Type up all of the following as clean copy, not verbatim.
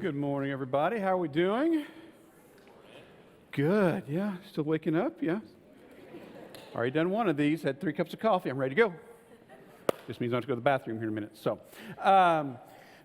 Good morning, everybody. How are we doing? Good. Yeah. Still waking up? Yeah. Already done one of these. Had 3 cups of coffee. I'm ready to go. This means I have to go to the bathroom here in a minute. So,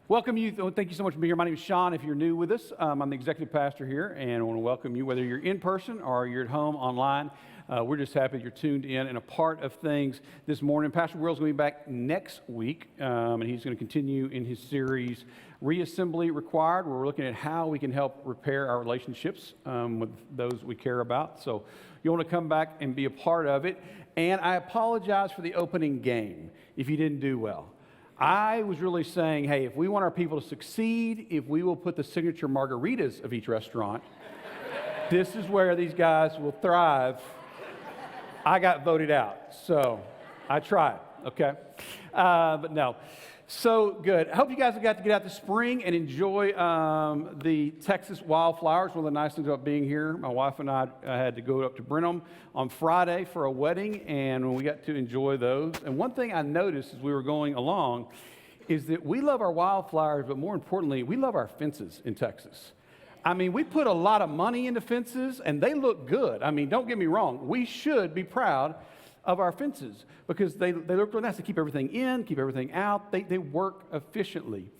welcome you. Thank you so much for being here. My name is Sean. If you're new with us, I'm the executive pastor here, and I want to welcome you, whether you're in person or you're at home online. We're just happy you're tuned in and a part of things this morning. Pastor Will's going to be back next week, and he's going to continue in his series, Reassembly Required, where we're looking at how we can help repair our relationships with those we care about. So you want to come back and be a part of it. And I apologize for the opening game if you didn't do well. I was really saying, hey, if we want our people to succeed, if we will put the signature margaritas of each restaurant, this is where these guys will thrive. I got voted out, so I tried, okay? But no. So good. I hope you guys have got to get out this spring and enjoy the Texas wildflowers. One of the nice things about being here, my wife and I had to go up to Brenham on Friday for a wedding, and we got to enjoy those. And one thing I noticed as we were going along is that we love our wildflowers, but more importantly, we love our fences in Texas. I mean, we put a lot of money into fences, and they look good. I mean, don't get me wrong. We should be proud of our fences because they look really nice. They keep everything in, keep everything out. They work efficiently.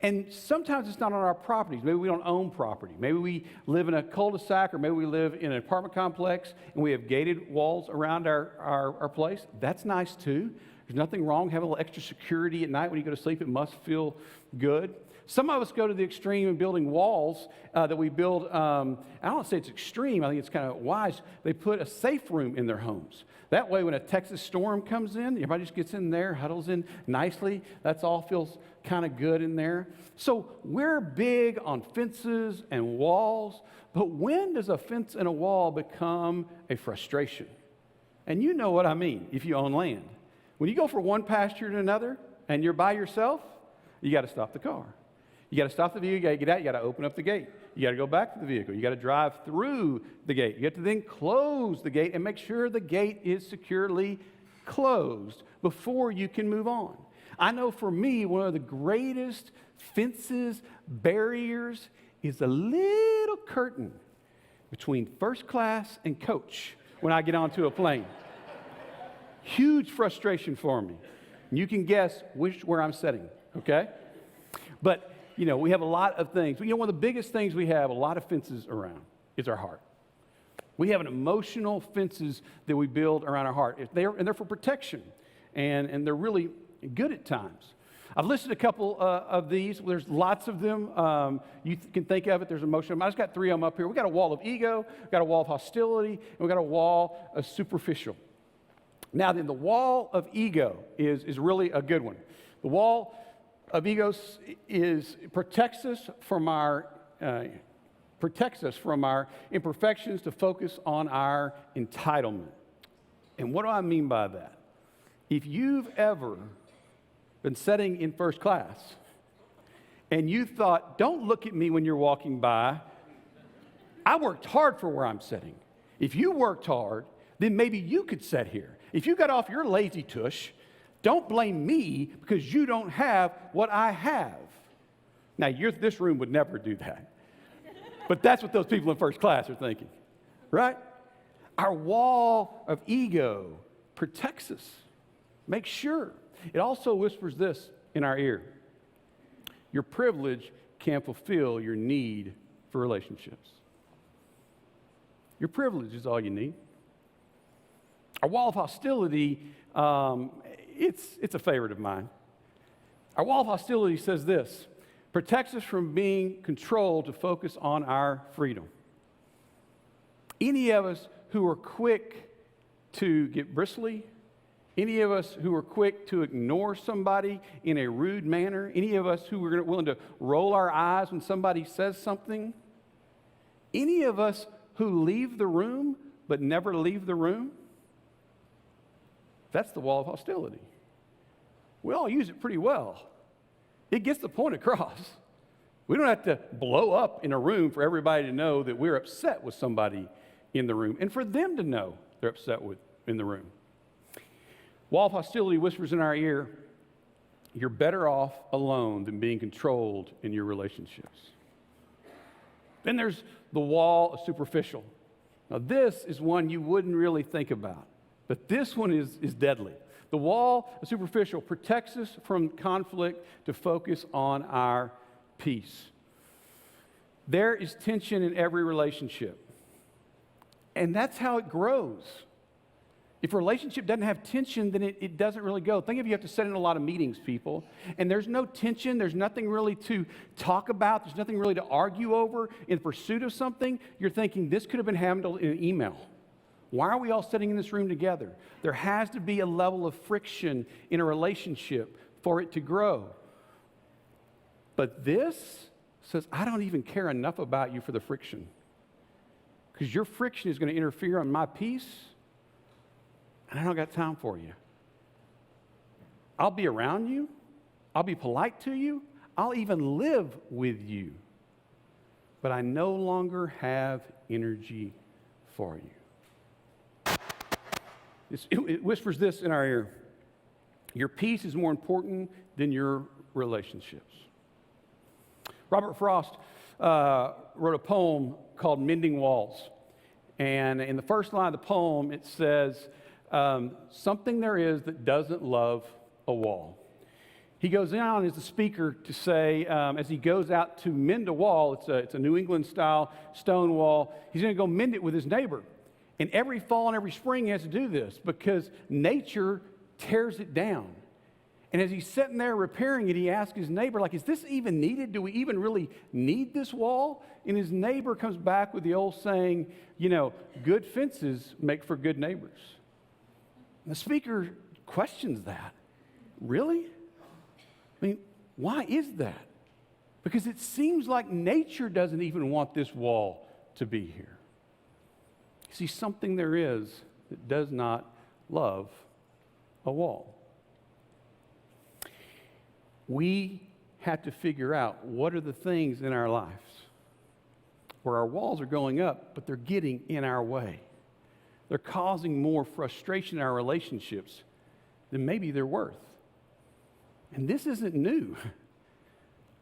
And sometimes it's not on our properties. Maybe we don't own property. Maybe we live in a cul-de-sac, or maybe we live in an apartment complex, and we have gated walls around our place. That's nice, too. There's nothing wrong having a little extra security at night when you go to sleep. It must feel good. Some of us go to the extreme in building walls that we build. I don't say it's extreme. I think it's kind of wise. They put a safe room in their homes. That way, when a Texas storm comes in, everybody just gets in there, huddles in nicely. That's all feels kind of good in there. So we're big on fences and walls. But when does a fence and a wall become a frustration? And you know what I mean if you own land. When you go from one pasture to another and you're by yourself, you got to stop the car. You got to stop the vehicle, you got to get out, you got to open up the gate. You got to go back to the vehicle. You got to drive through the gate. You have to then close the gate and make sure the gate is securely closed before you can move on. I know for me, one of the greatest fences, barriers, is a little curtain between first class and coach when I get onto a plane. Huge frustration for me. You can guess where I'm sitting, okay? But you know, we have a lot of things. You know, one of the biggest things we have, a lot of fences around, is our heart. We have an emotional fences that we build around our heart. They're for protection, and they're really good at times. I've listed a couple of these. There's lots of them. You can think of it. There's emotional. I just got 3 of them up here. We got a wall of ego, we got a wall of hostility, and we got a wall of superficial. Now, then, the wall of ego is really a good one. The wall of ego protects us from our imperfections to focus on our entitlement. And what do I mean by that? If you've ever been sitting in first class and you thought, don't look at me when you're walking by, I worked hard for where I'm sitting. If you worked hard, then maybe you could sit here. If you got off your lazy tush, don't blame me because you don't have what I have. Now, this room would never do that. But that's what those people in first class are thinking, right? Our wall of ego protects us. Make sure. It also whispers this in our ear. Your privilege can't fulfill your need for relationships. Your privilege is all you need. Our wall of hostility, it's a favorite of mine. Our wall of hostility says this: protects us from being controlled to focus on our freedom. Any of us who are quick to get bristly, any of us who are quick to ignore somebody in a rude manner, any of us who are willing to roll our eyes when somebody says something, any of us who leave the room but never leave the room, that's the wall of hostility. We all use it pretty well. It gets the point across. We don't have to blow up in a room for everybody to know that we're upset with somebody in the room and for them to know they're upset in the room. Wall of hostility whispers in our ear, you're better off alone than being controlled in your relationships. Then there's the wall of superficial. Now, this is one you wouldn't really think about, but this one is deadly. The wall of superficial protects us from conflict to focus on our peace. There is tension in every relationship, and that's how it grows. If a relationship doesn't have tension, then it doesn't really go. Think of you have to sit in a lot of meetings, people, and there's no tension, there's nothing really to talk about, there's nothing really to argue over in pursuit of something. You're thinking, this could have been handled in an email. Why are we all sitting in this room together? There has to be a level of friction in a relationship for it to grow. But this says, I don't even care enough about you for the friction, because your friction is going to interfere on my peace. And I don't got time for you. I'll be around you. I'll be polite to you. I'll even live with you. But I no longer have energy for you. It whispers this in our ear. Your peace is more important than your relationships. Robert Frost wrote a poem called Mending Walls. And in the first line of the poem, it says, something there is that doesn't love a wall. He goes on as the speaker to say, as he goes out to mend a wall, it's a New England style stone wall, he's going to go mend it with his neighbor. And every fall and every spring he has to do this because nature tears it down. And as he's sitting there repairing it, he asks his neighbor, like, is this even needed? Do we even really need this wall? And his neighbor comes back with the old saying, good fences make for good neighbors. The speaker questions that. Really? I mean, why is that? Because it seems like nature doesn't even want this wall to be here. You see, something there is that does not love a wall. We have to figure out what are the things in our lives where our walls are going up, but they're getting in our way. They're causing more frustration in our relationships than maybe they're worth. And this isn't new.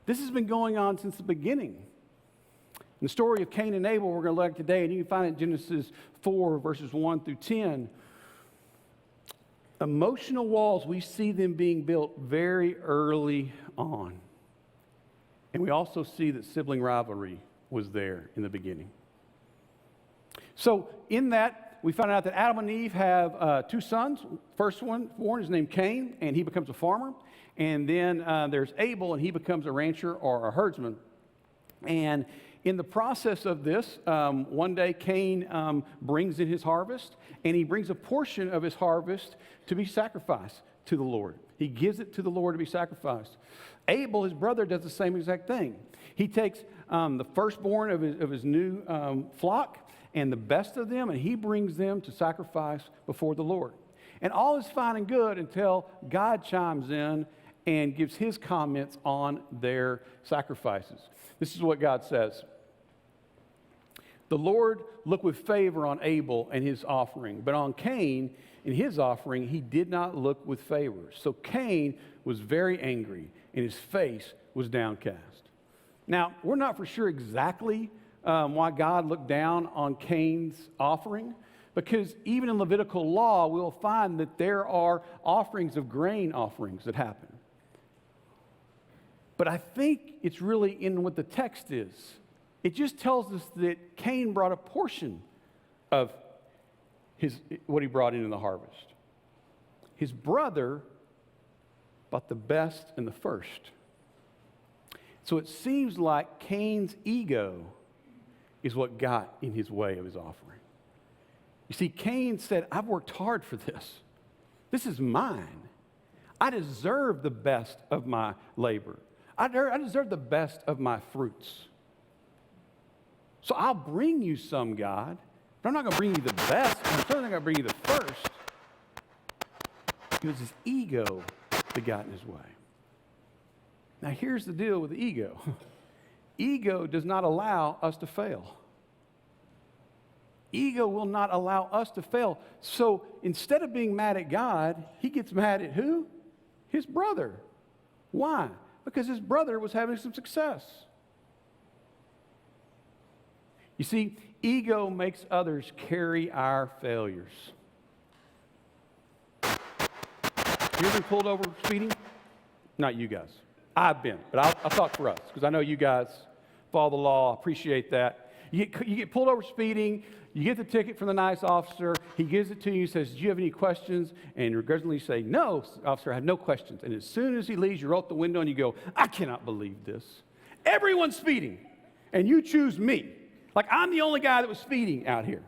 This has been going on since the beginning. In the story of Cain and Abel, we're going to look at today, and you can find it in Genesis 4, verses 1 through 10. Emotional walls, we see them being built very early on. And we also see that sibling rivalry was there in the beginning. So in that, we find out that Adam and Eve have two sons. First one born is named Cain, and he becomes a farmer. And then there's Abel, and he becomes a rancher or a herdsman. And in the process of this, one day Cain brings in his harvest, and he brings a portion of his harvest to be sacrificed to the Lord. He gives it to the Lord to be sacrificed. Abel, his brother, does the same exact thing. He takes the firstborn of his new flock and the best of them, and he brings them to sacrifice before the Lord. And all is fine and good until God chimes in and gives his comments on their sacrifices. This is what God says. The Lord looked with favor on Abel and his offering, but on Cain and his offering he did not look with favor. So Cain was very angry, and his face was downcast. Now, we're not for sure exactly why God looked down on Cain's offering, because even in Levitical law, we'll find that there are offerings of grain offerings that happen. But I think it's really in what the text is. It just tells us that Cain brought a portion of what he brought into the harvest. His brother brought the best and the first. So it seems like Cain's ego is what got in his way of his offering. You see, Cain said, I've worked hard for this. This is mine. I deserve the best of my labor. I deserve the best of my fruits. So I'll bring you some, God, but I'm not going to bring you the best, and I'm certainly not going to bring you the first. It was his ego that got in his way. Now here's the deal with the ego. Ego does not allow us to fail. Ego will not allow us to fail. So instead of being mad at God, he gets mad at who? His brother. Why? Because his brother was having some success. You see, ego makes others carry our failures. You ever been pulled over speeding? Not you guys. I've been, but I'll talk for us because I know you guys follow the law. Appreciate that. You get pulled over speeding. You get the ticket from the nice officer. He gives it to you, says, do you have any questions? And you begrudgingly say, no, officer, I have no questions. And as soon as he leaves, you roll out the window and you go, I cannot believe this. Everyone's speeding, and you choose me. Like I'm the only guy that was speeding out here.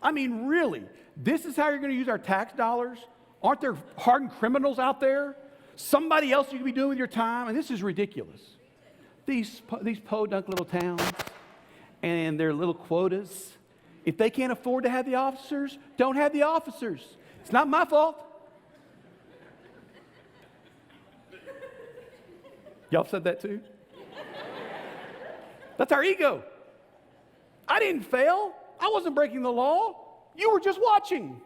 I mean, really, this is how you're going to use our tax dollars? Aren't there hardened criminals out there? Somebody else you could be doing with your time? And this is ridiculous. These podunk little towns and their little quotas, if they can't afford to have the officers, don't have the officers. It's not my fault. Y'all said that too? That's our ego. I didn't fail. I wasn't breaking the law. You were just watching.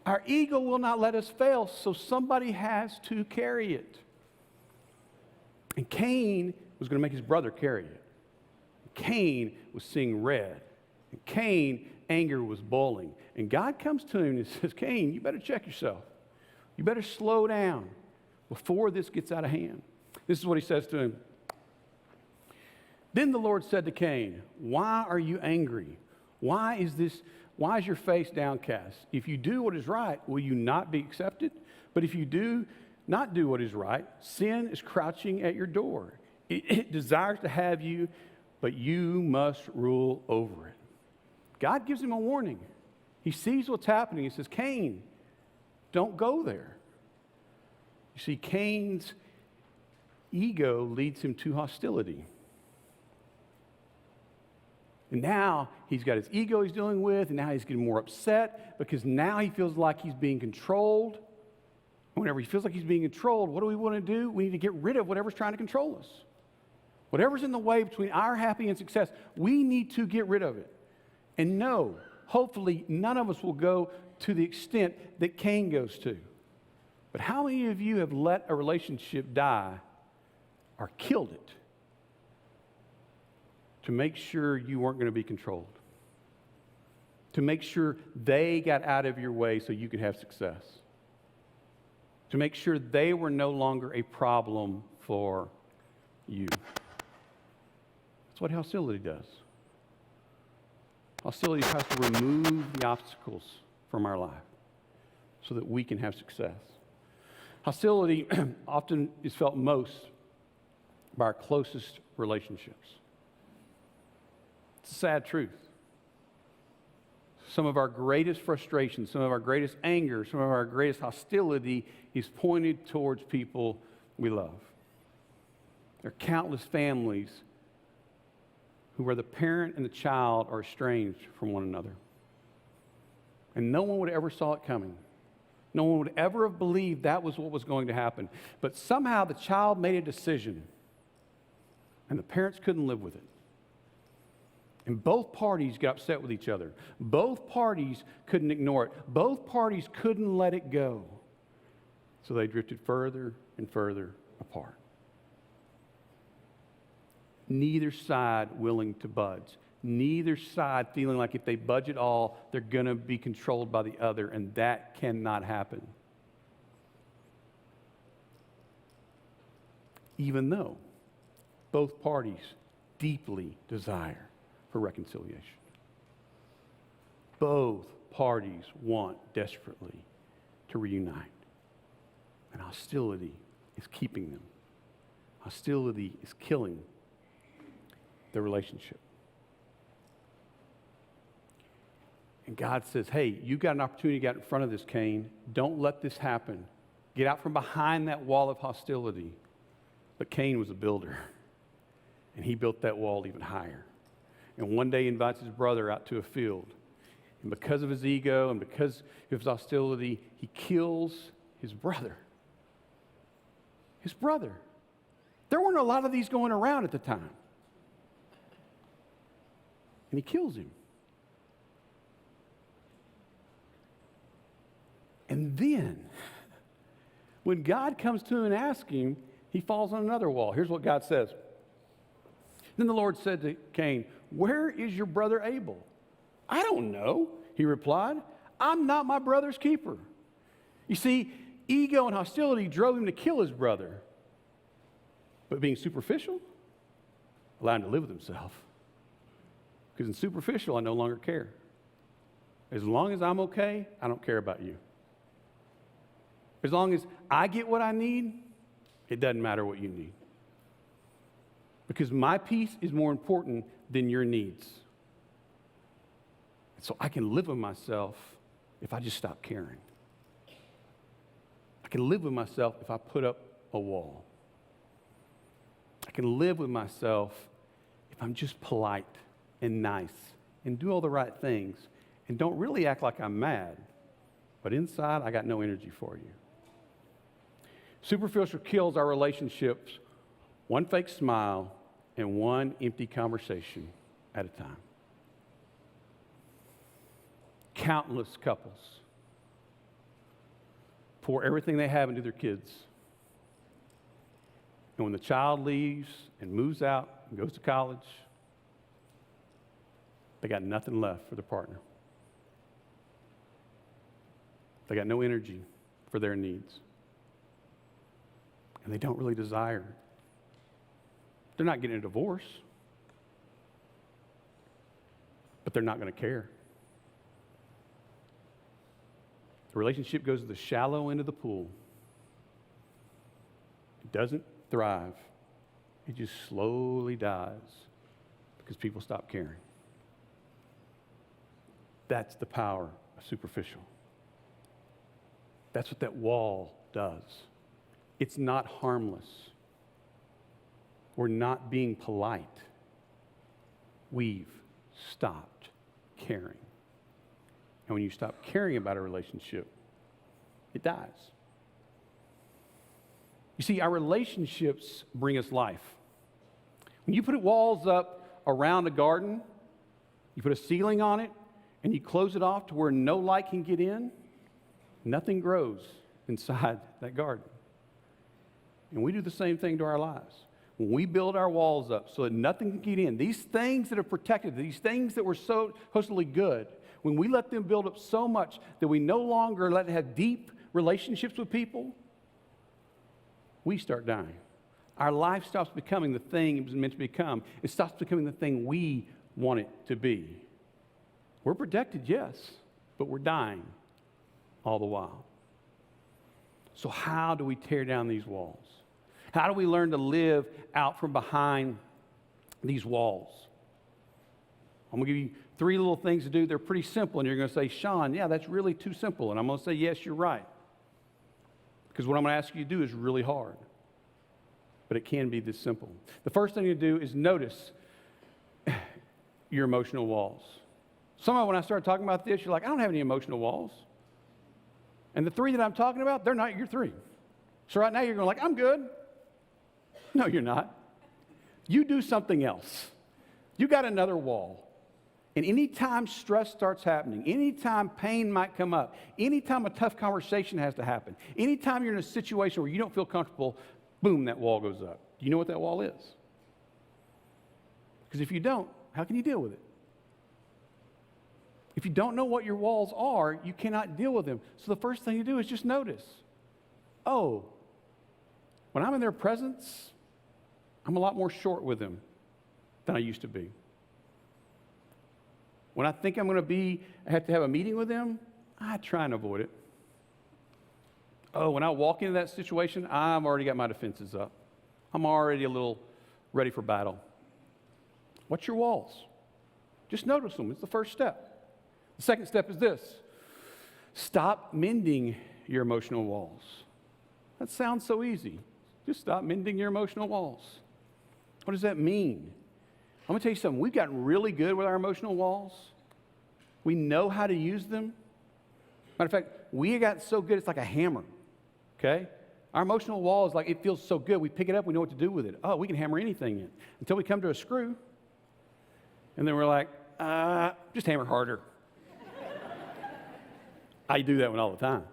Our ego will not let us fail, so somebody has to carry it. And Cain was going to make his brother carry it. Cain was seeing red. And Cain, anger was boiling. And God comes to him and says, Cain, you better check yourself. You better slow down before this gets out of hand. This is what he says to him. Then the Lord said to Cain, why are you angry? Why is your face downcast? If you do what is right, will you not be accepted? But if you do not do what is right, sin is crouching at your door. It desires to have you, but you must rule over it. God gives him a warning. He sees what's happening. He says, Cain, don't go there. You see, Cain's ego leads him to hostility. And now he's got his ego he's dealing with, and now he's getting more upset because now he feels like he's being controlled. Whenever he feels like he's being controlled, what do we want to do? We need to get rid of whatever's trying to control us. Whatever's in the way between our happiness and success, we need to get rid of it. And no, hopefully none of us will go to the extent that Cain goes to. But how many of you have let a relationship die or killed it to make sure you weren't going to be controlled? To make sure they got out of your way so you could have success? To make sure they were no longer a problem for you? That's what hostility does. Hostility tries to remove the obstacles from our life so that we can have success. Hostility often is felt most by our closest relationships. It's a sad truth. Some of our greatest frustration, some of our greatest anger, some of our greatest hostility is pointed towards people we love. There are countless families where the parent and the child are estranged from one another. And no one would ever saw it coming. No one would ever have believed that was what was going to happen. But somehow the child made a decision, and the parents couldn't live with it. And both parties got upset with each other. Both parties couldn't ignore it. Both parties couldn't let it go. So they drifted further and further apart. Neither side willing to budge. Neither side feeling like if they budge at all, they're going to be controlled by the other, and that cannot happen. Even though both parties deeply desire for reconciliation. Both parties want desperately to reunite. And hostility is keeping them. Hostility is killing the relationship. And God says, hey, you got an opportunity to get in front of this, Cain. Don't let this happen. Get out from behind that wall of hostility. But Cain was a builder. And he built that wall even higher. And one day he invites his brother out to a field. And because of his ego and because of his hostility, he kills his brother. His brother. There weren't a lot of these going around at the time. And he kills him. And then, when God comes to him and asks him, he falls on another wall. Here's what God says. Then the Lord said to Cain, "Where is your brother Abel?" "I don't know," he replied. "I'm not my brother's keeper." You see, ego and hostility drove him to kill his brother. But being superficial allowed him to live with himself. Because in superficial, I no longer care. As long as I'm okay, I don't care about you. As long as I get what I need, it doesn't matter what you need. Because my peace is more important than your needs. And so I can live with myself if I just stop caring. I can live with myself if I put up a wall. I can live with myself if I'm just polite and nice and do all the right things and don't really act like I'm mad, but inside I got no energy for you. Superficial kills our relationships one fake smile and one empty conversation at a time. Countless couples pour everything they have into their kids. And when the child leaves and moves out and goes to college, they got nothing left for their partner. They got no energy for their needs. And they don't really desire. They're not getting a divorce, but they're not going to care. The relationship goes to the shallow end of the pool. It doesn't thrive. It just slowly dies because people stop caring. That's the power of superficial. That's what that wall does. It's not harmless. We're not being polite. We've stopped caring. And when you stop caring about a relationship, it dies. You see, our relationships bring us life. When you put walls up around a garden, you put a ceiling on it, and you close it off to where no light can get in, nothing grows inside that garden. And we do the same thing to our lives. When we build our walls up so that nothing can get in, these things that are protected, these things that were so supposedly good, when we let them build up so much that we no longer let it have deep relationships with people, we start dying. Our life stops becoming the thing it was meant to become. It stops becoming the thing we want it to be. We're protected, yes, but we're dying all the while. So how do we tear down these walls? How do we learn to live out from behind these walls? I'm going to give you 3 little things to do. They're pretty simple, and you're going to say, "Sean, yeah, that's really too simple." And I'm going to say, "Yes, you're right." Because what I'm going to ask you to do is really hard. But it can be this simple. The first thing to do is notice your emotional walls. Somehow when I started talking about this, you're like, "I don't have any emotional walls." And the 3 that I'm talking about, they're not your 3. So right now you're going like, "I'm good." No, you're not. You do something else. You got another wall. And anytime stress starts happening, anytime pain might come up, anytime a tough conversation has to happen, anytime you're in a situation where you don't feel comfortable, boom, that wall goes up. Do you know what that wall is? Because if you don't, how can you deal with it? If you don't know what your walls are, you cannot deal with them. So the first thing you do is just notice, oh, when I'm in their presence, I'm a lot more short with them than I used to be. When I think I'm going to have to have a meeting with them, I try and avoid it. Oh, when I walk into that situation, I've already got my defenses up. I'm already a little ready for battle. What's your walls? Just notice them. It's the first step. The second step is this. Stop mending your emotional walls. That sounds so easy. Just stop mending your emotional walls. What does that mean? I'm going to tell you something. We've gotten really good with our emotional walls. We know how to use them. Matter of fact, we got so good, it's like a hammer, okay? Our emotional wall is like, it feels so good. We pick it up, we know what to do with it. Oh, we can hammer anything in. Until we come to a screw, and then we're like, just hammer harder. I do that one all the time.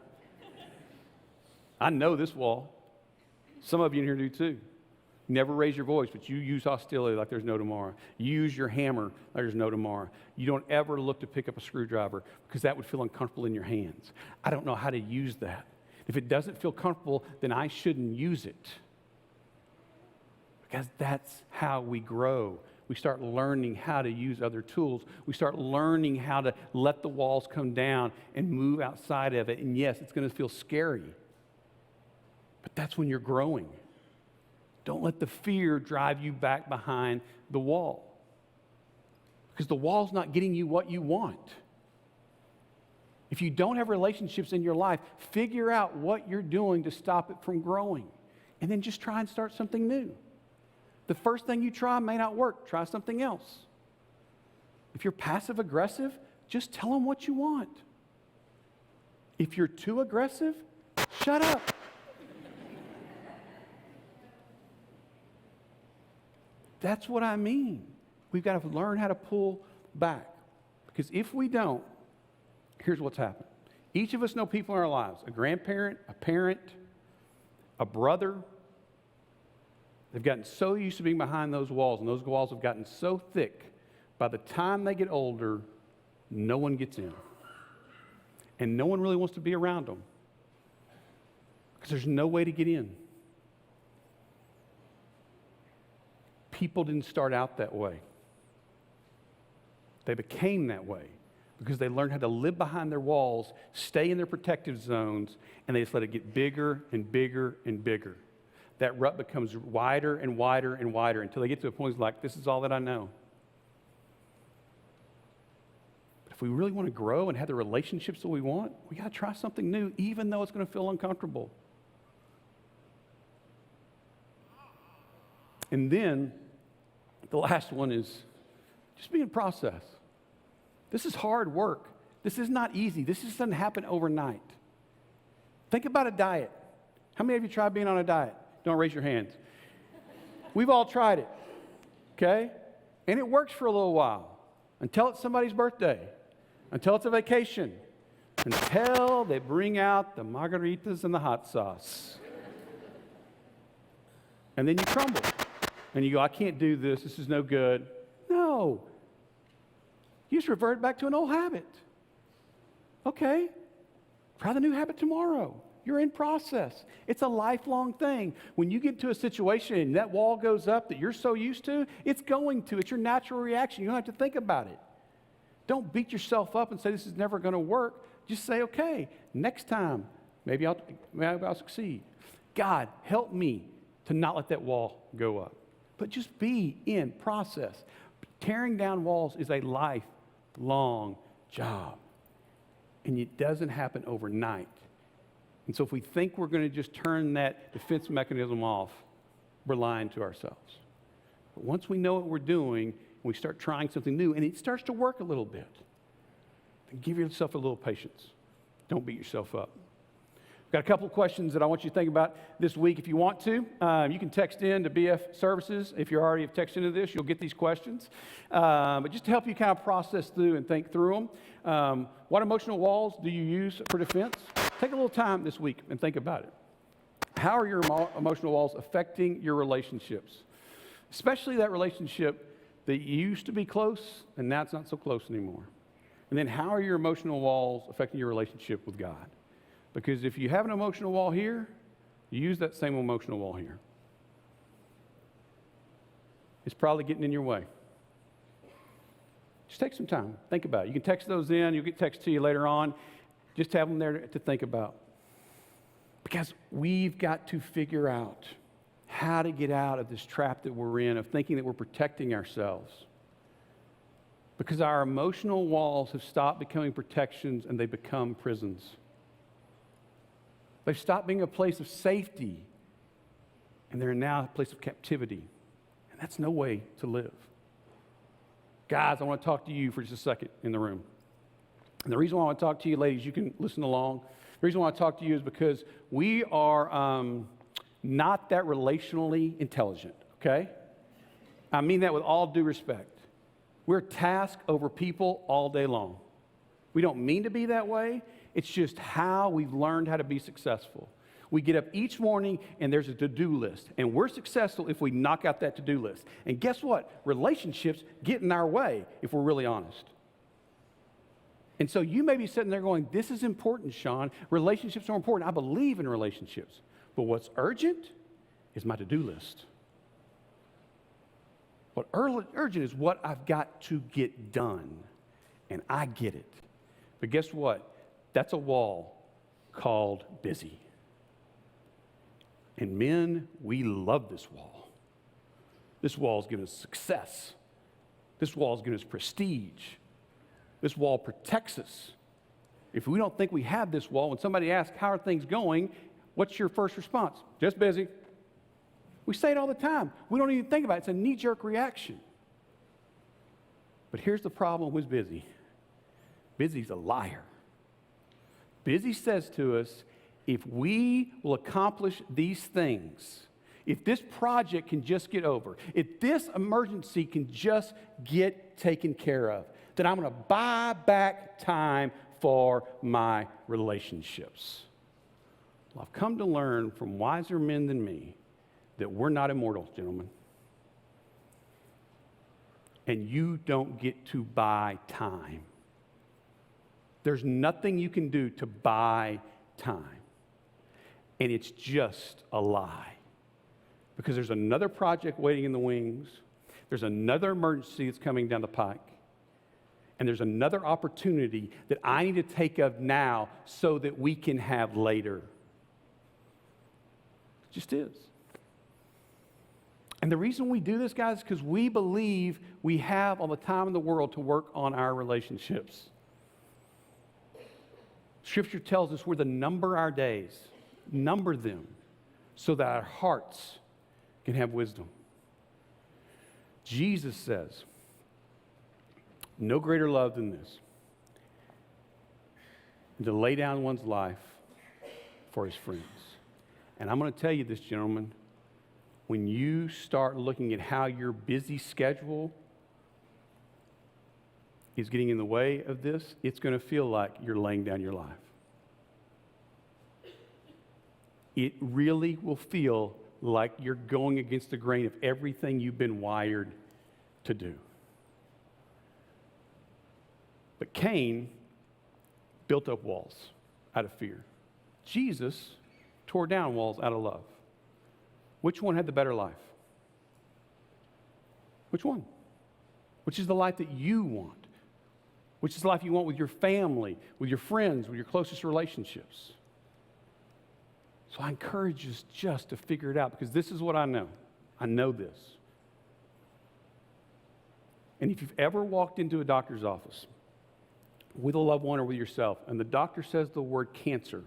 I know this wall. Some of you in here do too. You never raise your voice, but you use hostility like there's no tomorrow. You use your hammer like there's no tomorrow. You don't ever look to pick up a screwdriver because that would feel uncomfortable in your hands. I don't know how to use that. If it doesn't feel comfortable, then I shouldn't use it. Because that's how we grow. We start learning how to use other tools. We start learning how to let the walls come down and move outside of it. And yes, it's going to feel scary. But that's when you're growing. Don't let the fear drive you back behind the wall. Because the wall's not getting you what you want. If you don't have relationships in your life, figure out what you're doing to stop it from growing. And then just try and start something new. The first thing you try may not work. Try something else. If you're passive aggressive, just tell them what you want. If you're too aggressive, shut up. That's what I mean. We've got to learn how to pull back. Because if we don't, here's what's happened. Each of us know people in our lives, a grandparent, a parent, a brother. They've gotten so used to being behind those walls, and those walls have gotten so thick, by the time they get older, no one gets in. And no one really wants to be around them. Because there's no way to get in. People didn't start out that way. They became that way because they learned how to live behind their walls, stay in their protective zones, and they just let it get bigger and bigger and bigger. That rut becomes wider and wider and wider until they get to a point like, this is all that I know. But if we really want to grow and have the relationships that we want, we got to try something new, even though it's going to feel uncomfortable. And then the last one is just be in process. This is hard work. This is not easy. This just doesn't happen overnight. Think about a diet. How many of you tried being on a diet? Don't raise your hands. We've all tried it, okay? And it works for a little while, until it's somebody's birthday, until it's a vacation, until they bring out the margaritas and the hot sauce. And then you crumble. And you go, I can't do this. This is no good. No. You just revert back to an old habit. Okay. Try the new habit tomorrow. You're in process. It's a lifelong thing. When you get to a situation and that wall goes up that you're so used to, it's going to. It's your natural reaction. You don't have to think about it. Don't beat yourself up and say this is never going to work. Just say, okay, next time, maybe I'll succeed. God, help me to not let that wall go up. But just be in process. Tearing down walls is a lifelong job. And it doesn't happen overnight. And so if we think we're going to just turn that defense mechanism off, we're lying to ourselves. But once we know what we're doing, we start trying something new, and it starts to work a little bit, then give yourself a little patience. Don't beat yourself up. Got a couple of questions that I want you to think about this week. If you want to, you can text in to BF Services. If you already have texted into this, you'll get these questions. But just to help you kind of process through and think through them, what emotional walls do you use for defense? Take a little time this week and think about it. How are your emotional walls affecting your relationships? Especially that relationship that used to be close and now it's not so close anymore. And then how are your emotional walls affecting your relationship with God? Because if you have an emotional wall here, you use that same emotional wall here. It's probably getting in your way. Just take some time. Think about it. You can text those in. You'll get text to you later on. Just have them there to think about. Because we've got to figure out how to get out of this trap that we're in of thinking that we're protecting ourselves. Because our emotional walls have stopped becoming protections and they become prisons. They've stopped being a place of safety, and they're now a place of captivity. And that's no way to live. Guys, I want to talk to you for just a second in the room. And the reason why I want to talk to you, ladies, you can listen along. The reason why I want to talk to you is because we are not that relationally intelligent, okay? I mean that with all due respect. We're task over people all day long. We don't mean to be that way. It's just how we've learned how to be successful. We get up each morning and there's a to-do list. And we're successful if we knock out that to-do list. And guess what? Relationships get in our way if we're really honest. And so you may be sitting there going, this is important, Sean. Relationships are important. I believe in relationships. But what's urgent is my to-do list. What urgent is what I've got to get done. And I get it. But guess what? That's a wall called busy. And men, we love this wall. This wall is giving us success. This wall is giving us prestige. This wall protects us. If we don't think we have this wall, when somebody asks, how are things going? What's your first response? Just busy. We say it all the time. We don't even think about it. It's a knee-jerk reaction. But here's the problem with busy. Busy's a liar. Busy says to us, if we will accomplish these things, if this project can just get over, if this emergency can just get taken care of, then I'm going to buy back time for my relationships. Well, I've come to learn from wiser men than me that we're not immortal, gentlemen. And you don't get to buy time. There's nothing you can do to buy time. And it's just a lie. Because there's another project waiting in the wings. There's another emergency that's coming down the pike. And there's another opportunity that I need to take of now so that we can have later. It just is. And the reason we do this, guys, is because we believe we have all the time in the world to work on our relationships. Scripture tells us we're to number our days, number them, so that our hearts can have wisdom. Jesus says, no greater love than this, than to lay down one's life for his friends. And I'm going to tell you this, gentlemen, when you start looking at how your busy schedule is getting in the way of this, it's going to feel like you're laying down your life. It really will feel like you're going against the grain of everything you've been wired to do. But Cain built up walls out of fear. Jesus tore down walls out of love. Which one had the better life? Which one? Which is the life that you want? Which is the life you want with your family, with your friends, with your closest relationships? So I encourage you just to figure it out, because this is what I know. I know this. And if you've ever walked into a doctor's office with a loved one or with yourself, and the doctor says the word cancer,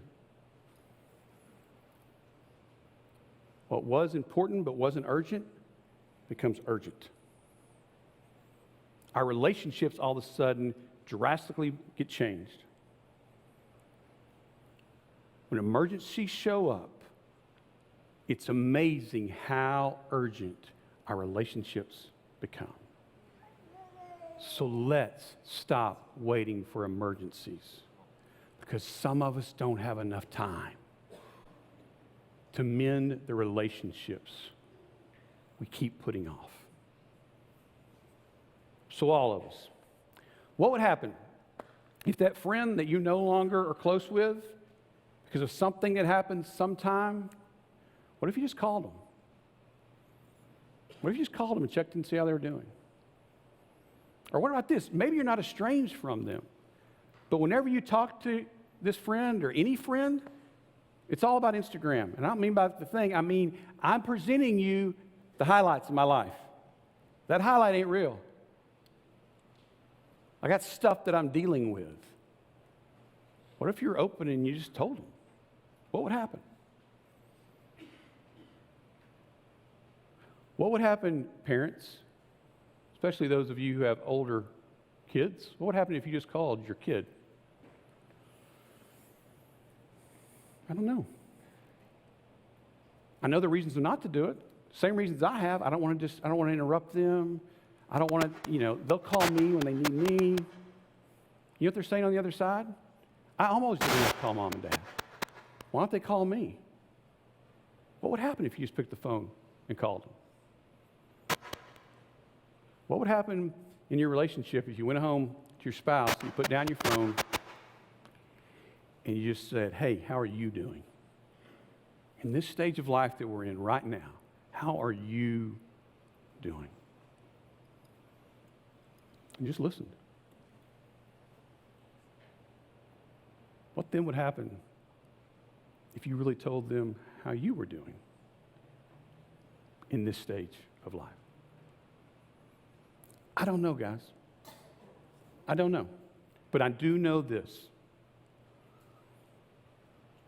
what was important but wasn't urgent becomes urgent. Our relationships all of a sudden drastically get changed. When emergencies show up, it's amazing how urgent our relationships become. So let's stop waiting for emergencies, because some of us don't have enough time to mend the relationships we keep putting off. So all of us, what would happen if that friend that you no longer are close with because of something that happened sometime, what if you just called them? What if you just called them and checked in to see how they were doing? Or what about this? Maybe you're not estranged from them, but whenever you talk to this friend or any friend, it's all about Instagram. And I don't mean by the thing, I mean I'm presenting you the highlights of my life. That highlight ain't real. I got stuff that I'm dealing with. What if you're open and you just told them? What would happen? What would happen, parents, especially those of you who have older kids? What would happen if you just called your kid? I don't know. I know the reasons not to do it. Same reasons I have. I don't want to interrupt them. I don't want to, they'll call me when they need me. You know what they're saying on the other side? I almost didn't have to call mom and dad. Why don't they call me? What would happen if you just picked the phone and called them? What would happen in your relationship if you went home to your spouse and you put down your phone and you just said, hey, how are you doing? In this stage of life that we're in right now, how are you doing? And just listened. What then would happen if you really told them how you were doing in this stage of life? I don't know, guys. I don't know. But I do know this.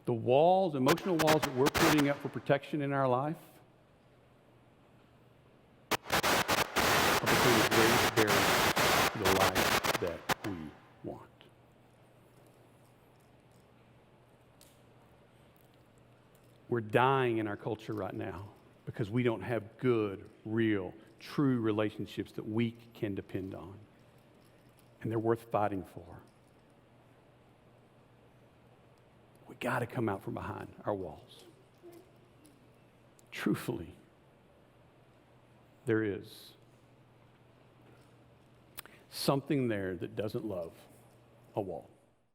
The walls, emotional walls that we're putting up for protection in our life are becoming the greatest barriers to the life that we want. We're dying in our culture right now because we don't have good, real, true relationships that we can depend on. And they're worth fighting for. We got to come out from behind our walls. Truthfully, there is something there that doesn't love a wall.